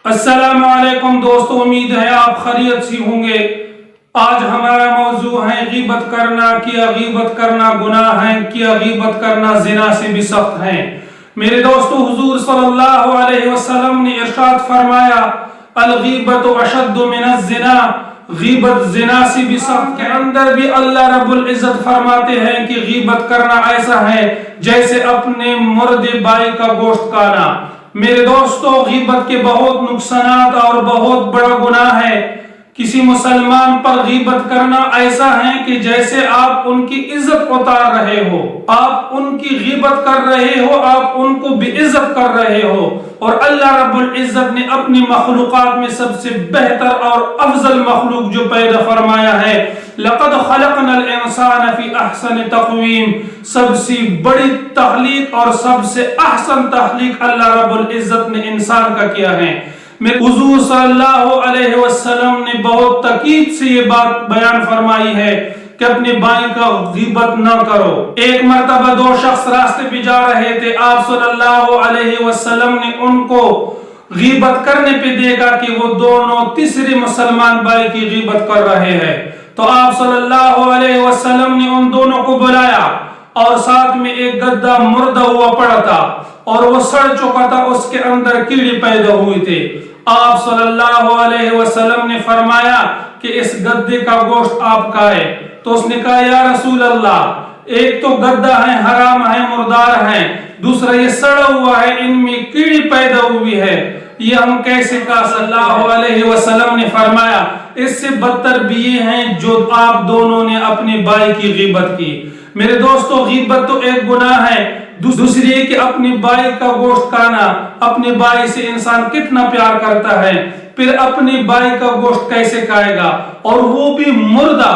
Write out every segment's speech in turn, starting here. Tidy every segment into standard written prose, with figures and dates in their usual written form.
السلام علیکم دوستو، امید ہے آپ خیریت سے ہوں گے۔ آج ہمارا موضوع ہے غیبت کرنا۔ کیا غیبت کرنا گناہ ہے؟ کیا غیبت کرنا زنا سے بھی سخت ہے؟ میرے دوستو، حضور صلی اللہ علیہ وسلم نے ارشاد فرمایا، الغیبت اشد من الزنا، غیبت زنا سے بھی سخت۔ کے اندر بھی اللہ رب العزت فرماتے ہیں کہ غیبت کرنا ایسا ہے جیسے اپنے مردے بھائی کا گوشت کھانا۔ میرے دوستو، غیبت کے بہت نقصانات اور بہت بڑا گناہ ہے۔ کسی مسلمان پر غیبت کرنا ایسا ہے کہ جیسے آپ ان کی عزت اتار رہے ہو، آپ ان کی غیبت کر رہے ہو، آپ ان کو بے عزت کر رہے ہو۔ اور اللہ رب العزت نے اپنی مخلوقات میں سب سے بہتر اور افضل مخلوق جو پیدا فرمایا ہے، لقد خلقنا الانسان فی احسن تقویم، سب سے بڑی تخلیق اور سب سے احسن تخلیق اللہ رب العزت نے انسان کا کیا ہے۔ میرے حضور صلی اللہ علیہ وسلم نے بہت تاکید سے یہ بات بیان فرمائی ہے کہ اپنے بھائی کا غیبت نہ کرو۔ ایک مرتبہ دو شخص راستے پہ جا رہے تھے، آپ صلی اللہ علیہ وسلم نے ان کو غیبت کرنے پہ دیکھا کہ وہ دونوں تیسرے مسلمان بھائی کی غیبت کر رہے ہیں، تو آپ صلی اللہ علیہ وسلم نے ان دونوں کو بلایا اور ساتھ میں ایک گدھا مردہ ہوا پڑا تھا اور وہ سڑ چکا تھا، اس کے اندر کیڑے پیدا ہوئے تھے۔ آپ صلی اللہ علیہ وسلم نے فرمایا کہ اس گدھے کا گوشت آپ کھائے، تو اس نے کہا، یا رسول اللہ، ایک تو گدھا ہے، حرام ہے، مردار ہے، دوسرا یہ سڑا ہوا ہے، ان میں کیڑی پیدا ہوئی ہے، یہ ہم کیسے کہا؟ صلی اللہ علیہ وسلم نے فرمایا، اس سے بدتر بھی یہ ہیں جو آپ دونوں نے اپنے بھائی کی غیبت کی۔ میرے دوستو، غیبت تو ایک گناہ ہے، دوسری ہے کہ اپنے بھائی کا گوشت کھانا۔ اپنے بھائی سے انسان کتنا پیار کرتا ہے، پھر اپنے بھائی کا گوشت کیسے کھائے گا؟ اور وہ بھی مردہ،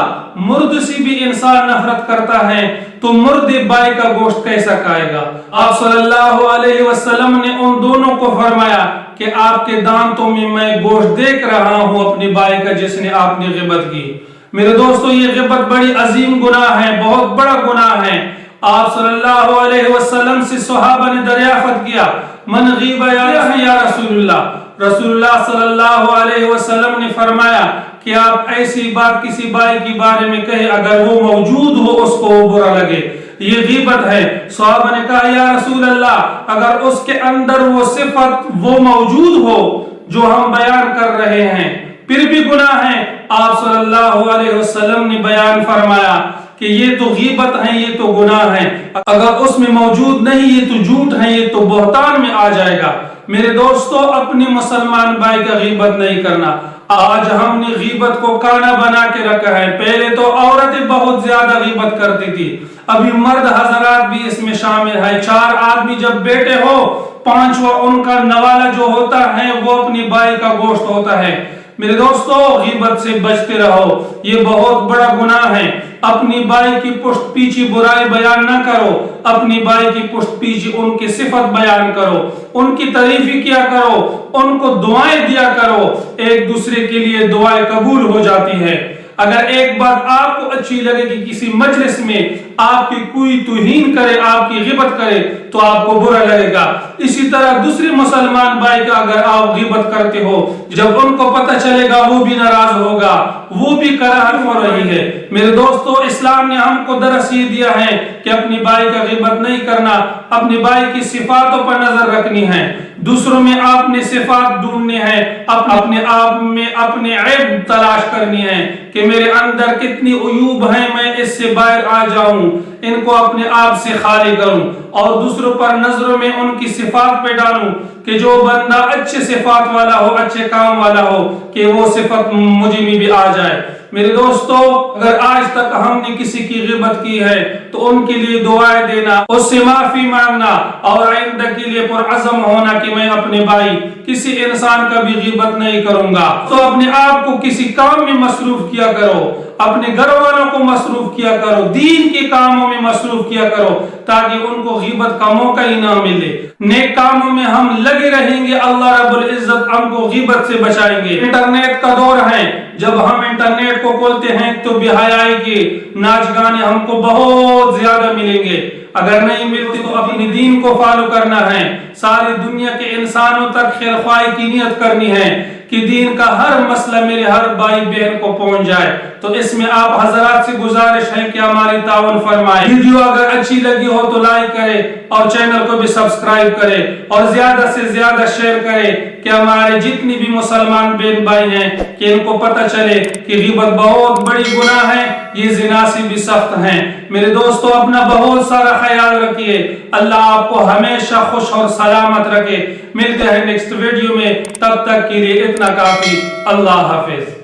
مرد سے بھی انسان نفرت کرتا ہے، تو مردے بھائی کا گوشت کیسا کھائے گا؟ آپ صلی اللہ علیہ وسلم نے ان دونوں کو فرمایا کہ آپ کے دانتوں میں گوشت دیکھ رہا ہوں اپنے بھائی کا جس نے آپ نے غیبت کی۔ میرے دوستو، یہ غیبت بڑی عظیم گناہ ہے، بہت بڑا گناہ ہے۔ آپ صلی اللہ علیہ وسلم سے صحابہ نے دریافت کیا، من غیب یا رسول اللہ؟ رسول اللہ صلی اللہ علیہ وسلم نے فرمایا کہ آپ ایسی بات کسی بھائی کے بارے میں کہیں اگر وہ موجود ہو اس کو برا لگے، یہ غیبت ہے۔ صحابہ نے کہا، یا رسول اللہ، اگر اس کے اندر وہ صفت وہ موجود ہو جو ہم بیان کر رہے ہیں پھر بھی گناہ ہے؟ آپ صلی اللہ علیہ وسلم نے بیان فرمایا کہ یہ تو غیبت ہے، یہ تو گناہ ہے، اگر اس میں موجود نہیں یہ تو جھوٹ ہے، یہ تو بہتان میں آ جائے گا۔ میرے دوستو، اپنے مسلمان بھائی کا غیبت نہیں کرنا۔ آج ہم نے غیبت کو کھانا بنا کے رکھا ہے، پہلے تو عورتیں بہت زیادہ غیبت کرتی تھی، ابھی مرد حضرات بھی اس میں شامل ہے۔ 4 آدمی جب بیٹے ہو، 5واں ان کا نوالا جو ہوتا ہے وہ اپنی بھائی کا گوشت ہوتا ہے۔ میرے دوستو، غیبت سے بچتے رہو، یہ بہت بڑا گناہ ہے۔ اپنی بھائی کی پشت پیچھے برائی بیان نہ کرو، اپنی بھائی کی پشت پیچھے ان کی صفت بیان کرو، ان کی تعریف کیا کرو، ان کو دعائیں دیا کرو، ایک دوسرے کے لیے دعائیں قبول ہو جاتی ہے۔ اگر ایک بات آپ کو اچھی لگے کہ کسی مجلس میں آپ کی کوئی توہین کرے، آپ کی غیبت کرے، تو آپ کو برا لگے گا۔ اسی طرح دوسرے مسلمان بھائی کا اگر آپ غیبت کرتے ہو، جب ان کو پتہ چلے گا وہ بھی ناراض ہوگا، وہ بھی کراہت ہو رہی ہے۔ میرے دوستو، اسلام نے ہم کو درس یہ دیا ہے کہ اپنی بھائی کا غیبت نہیں کرنا، اپنے بھائی کی صفاتوں پر نظر رکھنی ہے، دوسروں میں آپ نے صفات ڈھونڈنے ہیں، اپنے آپ میں اپنے عیب تلاش کرنی ہے کہ میرے اندر کتنی عیوب ہیں، میں اس سے باہر آ جاؤں، ان کو اپنے آپ سے خالی کروں، اور دوسروں پر نظروں میں ان کی صفات پہ ڈالوں کہ جو بندہ اچھے صفات والا ہو، اچھے کام والا ہو، کہ وہ صفت مجھے میں بھی آ جائے۔ میرے دوستو، اگر آج تک ہم نے کسی کی غیبت کی ہے تو ان کے لیے دعائیں دینا، اس سے معافی مانگنا، اور آئندہ کے لیے پرعزم ہونا کہ میں اپنے بھائی کسی انسان کا بھی غیبت نہیں کروں گا۔ تو اپنے آپ کو کسی کام میں مصروف کیا کرو، اپنے گھر والوں کو مصروف کیا کرو، دین کے کاموں میں مصروف کیا کرو تاکہ ان کو غیبت کا موقع ہی نہ ملے۔ نیک کاموں میں ہم لگے رہیں گے، اللہ رب العزت ہم کو غیبت سے بچائیں گے۔ انٹرنیٹ کا دور ہے، جب ہم انٹرنیٹ کو کھولتے ہیں تو بے حیائی کے ناچ گانے ہم کو بہت زیادہ ملیں گے۔ اگر نہیں ملتے تو اپنی دین کو فالو کرنا ہے، ساری دنیا کے انسانوں تک خیر خواہی کی نیت کرنی ہے کہ دین کا ہر مسئلہ میرے ہر بھائی بہن کو پہنچ جائے۔ تو اس میں آپ حضرات سے گزارش ہے کہ ہماری تعاون فرمائے۔ ویڈیو اگر اچھی لگی ہو تو لائک کرے اور چینل کو بھی سبسکرائب کرے اور زیادہ سے زیادہ شیئر کرے کہ ہمارے جتنی بھی مسلمان بہن بھائی ہیں کہ ان کو پتہ چلے کہ غیبت بہت بڑی گناہ ہے، یہ زنا سے بھی سخت ہیں۔ میرے دوستو اپنا بہت سارا خیال رکھیے، اللہ آپ کو ہمیشہ خوش اور سلامت رکھے۔ ملتے ہیں نیکسٹ ویڈیو میں، تب تک کے لیے اتنا کافی۔ اللہ حافظ۔